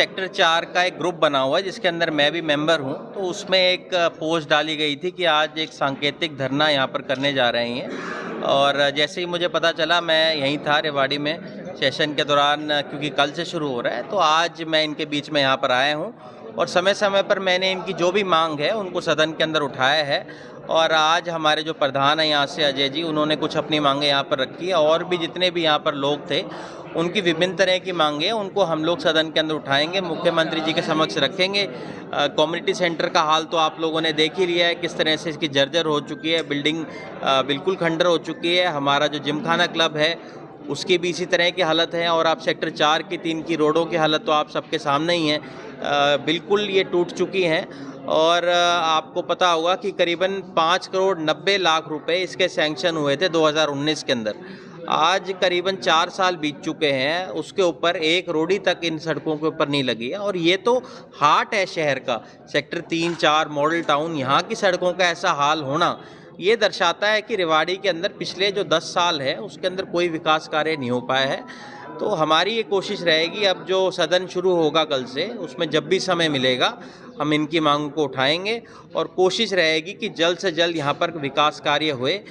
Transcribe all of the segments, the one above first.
Sector 4 का एक group बना हुआ है जिसके अंदर मैं भी मेंबर हूं, तो उसमें एक पोस्ट डाली गई थी कि आज एक सांकेतिक धरना यहां पर करने जा रहे हैं। और जैसे ही मुझे पता चला, मैं यहीं था रेवाड़ी में सेशन के दौरान, क्योंकि कल से शुरू हो रहा है, तो आज मैं इनके बीच में यहां पर आया हूं और समय समय पर मैंने इनकी जो भी मांग है उनको सदन के अंदर उठाया है। और आज हमारे जो प्रधान हैं यहाँ से, अजय जी, उन्होंने कुछ अपनी मांगें यहाँ पर रखी है और भी जितने भी यहाँ पर लोग थे उनकी विभिन्न तरह की मांगें हैं, उनको हम लोग सदन के अंदर उठाएंगे, मुख्यमंत्री जी के समक्ष रखेंगे। कम्युनिटी सेंटर का हाल तो आप लोगों ने देख ही लिया है, किस तरह से इसकी जर्जर हो चुकी है, बिल्डिंग बिल्कुल खंडर हो चुकी है। हमारा जो जिमखाना क्लब है उसकी भी इसी तरह की हालत है। और आप सेक्टर 4 की 3 की रोडों की हालत तो आप सबके सामने ही है, बिल्कुल ये टूट चुकी हैं। और आपको पता होगा कि करीबन 5 करोड़ 90 लाख रुपए इसके सैंक्शन हुए थे 2019 के अंदर। आज करीबन 4 साल बीत चुके हैं, उसके ऊपर एक रोड़ी तक इन सड़कों के ऊपर नहीं लगी है। और ये तो हार्ट है शहर का, सेक्टर 3, 4 मॉडल टाउन, यहाँ की सड़कों का ऐसा हाल होना ये दर्शाता है कि रेवाड़ी के अंदर पिछले जो 10 साल है उसके अंदर कोई विकास कार्य नहीं हो पाया है। तो हमारी ये कोशिश रहेगी, अब जो सदन शुरू होगा कल से, उसमें जब भी समय मिलेगा हम इनकी मांगों को उठाएंगे और कोशिश रहेगी कि जल्द से जल्द यहाँ पर विकास कार्य हुए।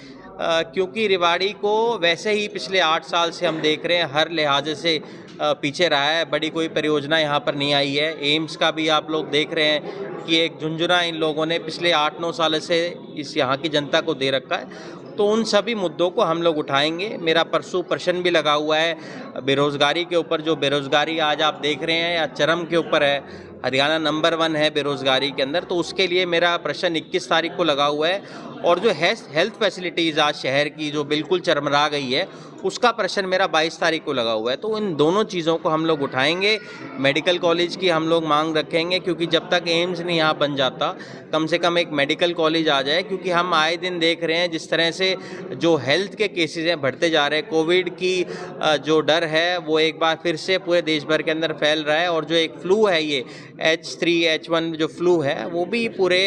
क्योंकि रेवाड़ी को वैसे ही पिछले 8 साल से हम देख रहे हैं हर लिहाज से पीछे रहा है, बड़ी कोई परियोजना यहाँ पर नहीं आई है। एम्स का भी आप लोग देख रहे हैं कि एक झुंझुना इन लोगों ने पिछले 8-9 साल से इस यहाँ की जनता को दे रखा है। तो उन सभी मुद्दों को हम लोग उठाएंगे। मेरा परसों प्रश्न भी लगा हुआ है बेरोज़गारी के ऊपर। जो बेरोज़गारी आज आप देख रहे हैं या चरम के ऊपर है, हरियाणा नंबर 1 है बेरोज़गारी के अंदर, तो उसके लिए मेरा प्रश्न 21 तारीख को लगा हुआ है। और जो हेल्थ फैसिलिटीज़ आज शहर की जो बिल्कुल चरमरा गई है, उसका प्रश्न मेरा 22 तारीख को लगा हुआ है। तो इन दोनों चीज़ों को हम लोग उठाएंगे। मेडिकल कॉलेज की हम लोग मांग रखेंगे, क्योंकि जब तक एम्स नहीं यहाँ बन जाता, कम से कम एक मेडिकल कॉलेज आ जाए। क्योंकि हम आए दिन देख रहे हैं जिस तरह से जो हेल्थ के केसेस हैं बढ़ते जा रहे हैं। कोविड की जो डर है वो एक बार फिर से पूरे देश भर के अंदर फैल रहा है। और जो एक फ्लू है, ये H3 H1 जो फ्लू है, वो भी पूरे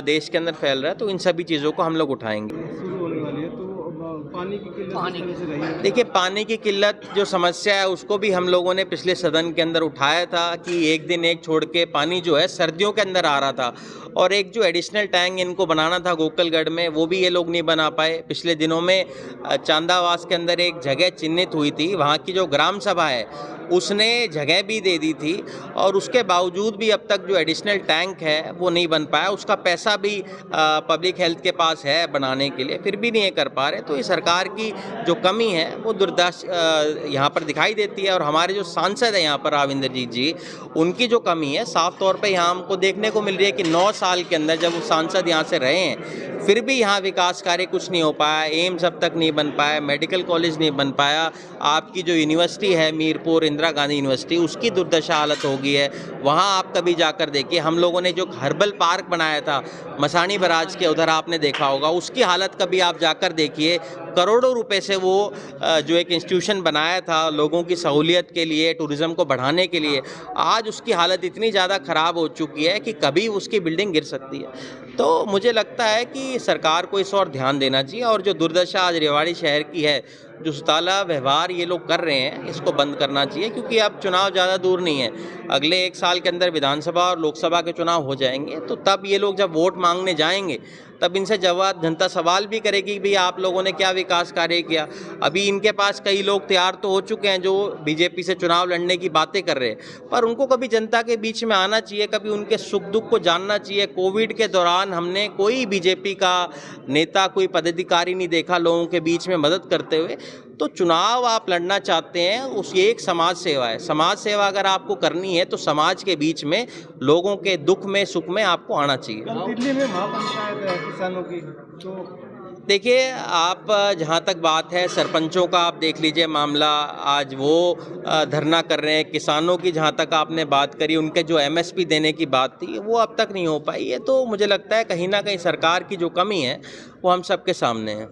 देश के अंदर फैल रहा है। तो इन सभी चीज़ों को हम लोग उठाएंगे। पानी की किल्लत, देखिए, पानी की किल्लत जो समस्या है उसको भी हम लोगों ने पिछले सदन के अंदर उठाया था कि एक दिन एक छोड़ के पानी जो है सर्दियों के अंदर आ रहा था। और एक जो एडिशनल टैंक इनको बनाना था गोकलगढ़ में, वो भी ये लोग नहीं बना पाए। पिछले दिनों में चांदावास के अंदर एक जगह चिन्हित हुई थी, वहाँ की जो ग्राम सभा है उसने जगह भी दे दी थी, और उसके बावजूद भी अब तक जो एडिशनल टैंक है वो नहीं बन पाया। उसका पैसा भी पब्लिक हेल्थ के पास है बनाने के लिए, फिर भी नहीं कर पा रहे। तो ये सरकार की जो कमी है वो दुर्दशा यहाँ पर दिखाई देती है। और हमारे जो सांसद हैं यहाँ पर राविंद्रजीत जी, उनकी जो कमी है साफ तौर पे यहाँ हमको देखने को मिल रही है कि 9 साल के अंदर जब वो सांसद यहाँ से रहे हैं, फिर भी यहाँ विकास कार्य कुछ नहीं हो पाया। एम्स अब तक नहीं बन पाया, मेडिकल कॉलेज नहीं बन पाया। आपकी जो यूनिवर्सिटी है मीरपुर इंदिरा गांधी यूनिवर्सिटी, उसकी दुर्दशा हालत हो गई है। वहाँ आप कभी जाकर देखिए, हम लोगों ने जो हर्बल पार्क बनाया था मसानी बराज के उधर, आपने देखा होगा, उसकी हालत कभी आप जाकर देखिए। करोड़ों रुपए से वो जो एक इंस्टीट्यूशन बनाया था लोगों की सहूलियत के लिए, टूरिज़्म को बढ़ाने के लिए, आज उसकी हालत इतनी ज़्यादा ख़राब हो चुकी है कि कभी उसकी बिल्डिंग गिर सकती है। तो मुझे लगता है कि सरकार को इस और ध्यान देना चाहिए। और जो दुर्दशा आज रेवाड़ी शहर की है, जो सुताला व्यवहार ये लोग कर रहे हैं, इसको बंद करना चाहिए। क्योंकि अब चुनाव ज़्यादा दूर नहीं है, अगले 1 साल के अंदर विधानसभा और लोकसभा के चुनाव हो जाएंगे। तो तब ये लोग जब वोट मांगने जाएंगे, तब इनसे जवाब जनता सवाल भी करेगी कि भाई आप लोगों ने क्या विकास कार्य किया। अभी इनके पास कई लोग तैयार तो हो चुके हैं जो बीजेपी से चुनाव लड़ने की बातें कर रहे हैं, पर उनको कभी जनता के बीच में आना चाहिए, कभी उनके सुख दुख को जानना चाहिए। कोविड के दौरान हमने कोई बीजेपी का नेता, कोई पदाधिकारी नहीं देखा लोगों के बीच में मदद करते हुए। तो चुनाव आप लड़ना चाहते हैं, उस ये एक समाज सेवा है। समाज सेवा अगर आपको करनी है तो समाज के बीच में, लोगों के दुख में सुख में आपको आना चाहिए। दिल्ली में महापंचायत है किसानों की, तो देखिए, आप जहाँ तक बात है सरपंचों का, आप देख लीजिए मामला, आज वो धरना कर रहे हैं। किसानों की जहाँ तक आपने बात करी, उनके जो MSP देने की बात थी वो अब तक नहीं हो पाई है। तो मुझे लगता है कहीं ना कहीं सरकार की जो कमी है वो हम सबके सामने है।